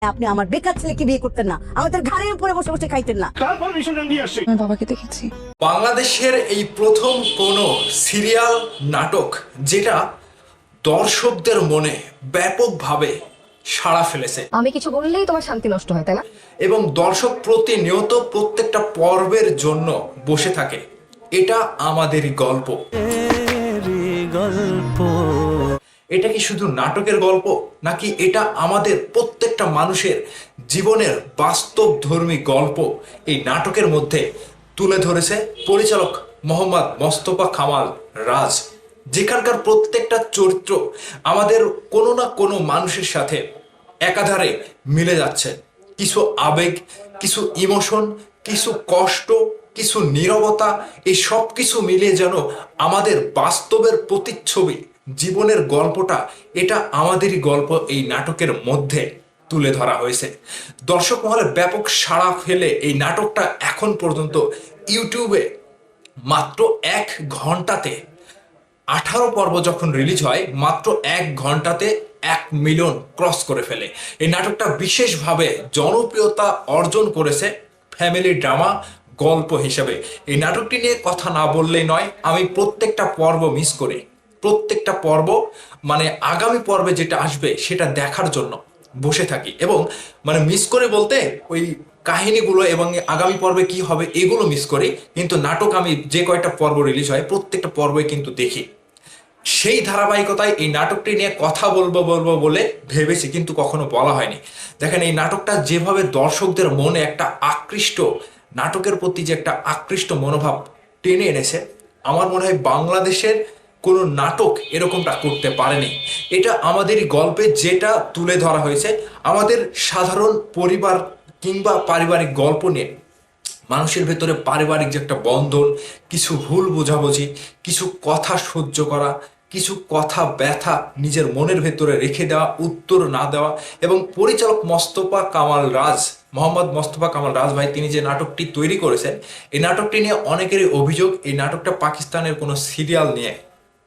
আপনি আমার বেকার ছেলেকে বিয়ে করতেন না, আমাদের ঘাড়ের উপরে বসে বসে খাইতেন না। তারপর মিশনটা নিয়ে আসছি। আমি বাবাকে দেখেছি। বাংলাদেশের এই প্রথম কোনো সিরিয়াল নাটক যেটা দর্শকদের মনে ব্যাপকভাবে সাড়া ফেলেছে আমি কিছু বললেই তোমার শান্তি নষ্ট হয়, তাই না? এবং দর্শক প্রতিনিয়ত প্রত্যেকটা পর্বের জন্য বসে থাকে। এটা আমাদেরই গল্প। এটা কি শুধু নাটকের গল্প, নাকি এটা আমাদের প্রত্যেকটা মানুষের জীবনের বাস্তবধর্মী গল্প এই নাটকের মধ্যে তুলে ধরেছে পরিচালক মোহাম্মদ মোস্তফা কামাল রাজ, যেখানকার প্রত্যেকটা চরিত্র আমাদের কোনো না কোনো মানুষের সাথে একাধারে মিলে যাচ্ছে। কিছু আবেগ, কিছু ইমোশন, কিছু কষ্ট, কিছু নীরবতা, এই সব কিছু মিলিয়ে যেন আমাদের বাস্তবের প্রতিচ্ছবি, জীবনের গল্পটা, এটা আমাদেরই গল্প এই নাটকের মধ্যে তুলে ধরা হয়েছে। দর্শক মহলে ব্যাপক সাড়া ফেলে এই নাটকটা এখন পর্যন্ত ইউটিউবে মাত্র 1 ঘন্টাতে 18 পর্ব যখন রিলিজ হয়, মাত্র 1 ঘন্টাতে 1 মিলিয়ন ক্রস করে ফেলে। এই নাটকটা বিশেষভাবে জনপ্রিয়তা অর্জন করেছে ফ্যামিলি ড্রামা গল্প হিসেবে। এই নাটকটি নিয়ে কথা না বললেই নয়, আমি প্রত্যেকটা পর্ব মিস করি। প্রত্যেকটা পর্ব মানে আগামী পর্বে যেটা আসবে সেটা দেখার জন্য বসে থাকি, এবং মানে মিস করে বলতে ওই কাহিনীগুলো এবং আগামী পর্বে কি হবে এগুলো মিস করি, কিন্তু নাটক আমি যে কয়টা পর্ব রিলিজ হয় প্রত্যেকটা পর্বে কিন্তু দেখি। সেই ধারাবাহিকতায় এই নাটকটি নিয়ে কথা বলবো বলে ভেবেছি, কিন্তু কখনো বলা হয়নি। দেখেন, এই নাটকটা যেভাবে দর্শকদের মনে একটা নাটকের প্রতি যে একটা আকৃষ্ট মনোভাব টেনে এনেছে, আমার মনে হয় বাংলাদেশের কোনো নাটক এরকমটা করতে পারেনি। এটা আমাদেরই গল্পে যেটা তুলে ধরা হয়েছে, আমাদের সাধারণ পরিবার কিংবা পারিবারিক গল্প নিয়ে মানুষের ভেতরে পারিবারিক যে একটা বন্ধন, কিছু ভুল বোঝাবুঝি, কিছু কথা সহ্য করা, কিছু কথা ব্যথা নিজের মনের ভেতরে রেখে দেওয়া, উত্তর না দেওয়া, এবং পরিচালক মোহাম্মদ মোস্তফা কামাল রাজ ভাই, তিনি যে নাটকটি তৈরি করেছেন, এই নাটকটি নিয়ে অনেকেরই অভিযোগ এই নাটকটা পাকিস্তানের কোনো সিরিয়াল নিয়ে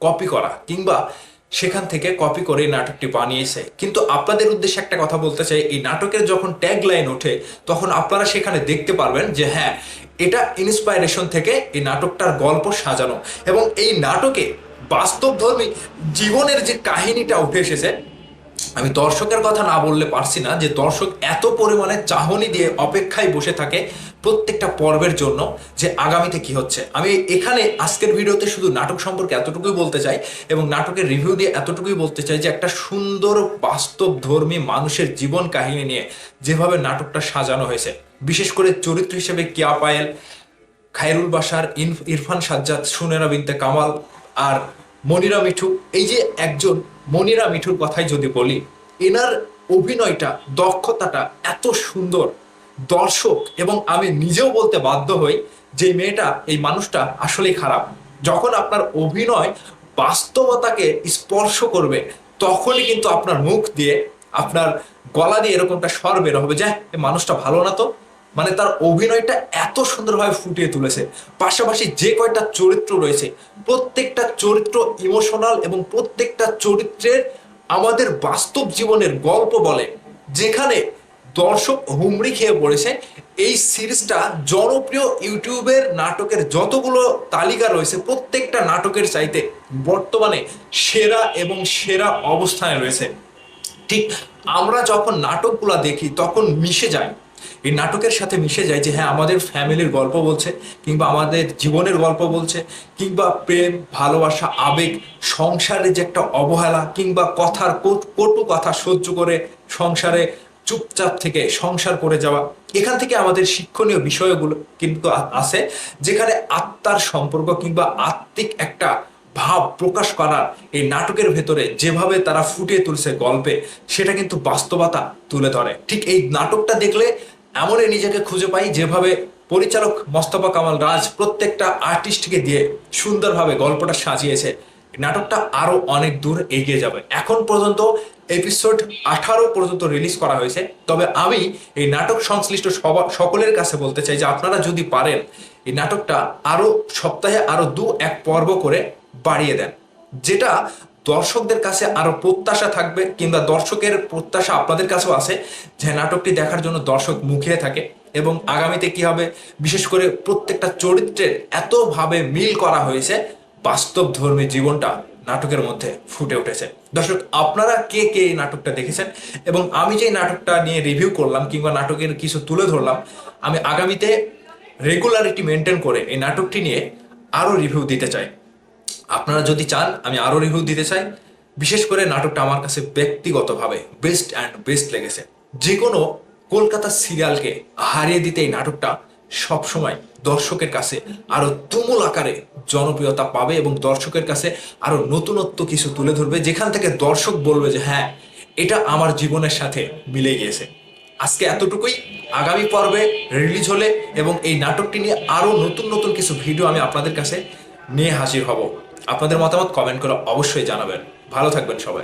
কপি করা কিংবা সেখান থেকে কপি করে এই নাটকটি বানিয়েছে। কিন্তু আপনাদের উদ্দেশ্যে একটা কথা বলতে চাই, এই নাটকের যখন ট্যাগ লাইন ওঠে তখন আপনারা সেখানে দেখতে পারবেন যে হ্যাঁ, এটা ইন্সপাইরেশন থেকে এই নাটকটার গল্প সাজানো, এবং এই নাটকে বাস্তবধর্মী জীবনের যে কাহিনীটা উঠে এসেছে। আমি দর্শকের কথা না বললে পারছি না যে দর্শক এত পরিমাণে চাহনি দিয়ে অপেক্ষায় বসে থাকে প্রত্যেকটা পর্বের জন্য যে আগামীতে কি হচ্ছে। আমি এখানে আজকের ভিডিওতে শুধু নাটক সম্পর্কে এতটুকুই বলতে চাই, এবং নাটকের রিভিউ দিয়ে এতটুকুই বলতে চাই যে একটা সুন্দর বাস্তবধর্মী মানুষের জীবন কাহিনী নিয়ে যেভাবে নাটকটা সাজানো হয়েছে, বিশেষ করে চরিত্র হিসেবে কিয়া পায়েল, খায়রুল বাশার, ইরফান সাজ্জাদ, সুনেরা বিনতে কামাল আর মনিরা মিঠু। এই যে একজন মনিরা মিঠুর কথাই যদি বলি, এনার অভিনয়টা, দক্ষতাটা এত সুন্দর, দর্শক এবং আমি নিজেও বলতে বাধ্য হই যে মেয়েটা, এই মানুষটা আসলেই খারাপ। যখন আপনার অভিনয় বাস্তবতাকে স্পর্শ করবে তখনই কিন্তু আপনার মুখ দিয়ে, আপনার গলা দিয়ে এরকমটা স্বর বের হবে যে এই মানুষটা ভালো না। তো মানে তার অভিনয়টা এত সুন্দরভাবে ফুটিয়ে তুলেছে। পাশাপাশি যে কয়টা চরিত্র রয়েছে প্রত্যেকটা চরিত্র ইমোশনাল, এবং প্রত্যেকটা চরিত্রের আমাদের বাস্তব জীবনের গল্প বলে, যেখানে দর্শক হুমড়ি খেয়ে পড়েছে। এই সিরিজটা জনপ্রিয় ইউটিউবের নাটকের যতগুলো তালিকা রয়েছে প্রত্যেকটা নাটকের চাইতে বর্তমানে সেরা এবং সেরা অবস্থানে রয়েছে। ঠিক আমরা যখন নাটকগুলা দেখি তখন মিশে যায়, এই নাটকের সাথে মিশে যায় যে হ্যাঁ, আমাদের ফ্যামিলির গল্প বলছে, কিংবা আমাদের জীবনের গল্প বলছে, কিংবা প্রেম, ভালোবাসা, আবেগ, সংসারে যে একটা অবহেলা, কিংবা কটু কথা সহ্য করে সংসারে চুপচাপ থেকে সংসার করে যাওয়া। এখান থেকে আমাদের শিক্ষণীয় বিষয়গুলো কিন্তু আছে, যেখানে আত্মার সম্পর্ক কিংবা আত্মিক একটা ভাব প্রকাশ করার এই নাটকের ভেতরে যেভাবে তারা ফুটিয়ে তুলছে গল্পে, সেটা কিন্তু বাস্তবতা তুলে ধরে। ঠিক এই নাটকটা দেখলে এমনই নিজেকে খুঁজে পাই, যেভাবে পরিচালক মোস্তফা কামাল রাজ প্রত্যেকটা আর্টিস্টকে দিয়ে সুন্দরভাবে গল্পটা সাজিয়েছে। নাটকটা আরো অনেক দূর এগিয়ে যাবে। এখন পর্যন্ত এপিসোড 18 পর্যন্ত রিলিজ করা হয়েছে। তবে আমি এই নাটক সংশ্লিষ্ট সকলের কাছে বলতে চাই যে আপনারা যদি পারেন এই নাটকটা আরো সপ্তাহে আরো 2-1 পর্ব করে বাড়িয়ে দেন, যেটা দর্শকদের কাছে আরো প্রত্যাশা থাকবে, কিংবা দর্শকের প্রত্যাশা আপনাদের কাছেও আছে যে নাটকটি দেখার জন্য দর্শক মুখিয়ে থাকে। এবং আগামীতে কি হবে, বিশেষ করে প্রত্যেকটা চরিত্রের এতভাবে মিল করা হয়েছে, বাস্তব ধর্মী জীবনটা নাটকের মধ্যে ফুটে উঠেছে। দর্শক, আপনারা কে কে এই নাটকটা দেখেছেন, এবং আমি যে নাটকটা নিয়ে রিভিউ করলাম কিংবা নাটকের কিছু তুলে ধরলাম, আমি আগামীতে রেগুলারিটি মেনটেন করে এই নাটকটি নিয়ে আরো রিভিউ দিতে চাই। আপনারা যদি চান আমি আরো রিভিউ দিতে চাই। বিশেষ করে নাটকটা আমার কাছে ব্যক্তিগতভাবে বেস্ট অ্যান্ড বেস্ট লেগেছে। যে কোনো কলকাতা সিরিয়ালকে হারিয়ে দিতে এই নাটকটা সবসময় দর্শকের কাছে আরো তুমুল আকারে জনপ্রিয়তা পাবে এবং দর্শকের কাছে আরো নতুনত্ব কিছু তুলে ধরবে, যেখান থেকে দর্শক বলবে যে হ্যাঁ, এটা আমার জীবনের সাথে মিলে গিয়েছে। আজকে এতটুকুই। আগামী পর্বে রিলিজ হলে এবং এই নাটকটি নিয়ে আরো নতুন নতুন কিছু ভিডিও আমি আপনাদের কাছে নিয়ে হাজির হব। আপনাদের মতামত কমেন্ট করে অবশ্যই জানাবেন। ভালো থাকবেন সবাই।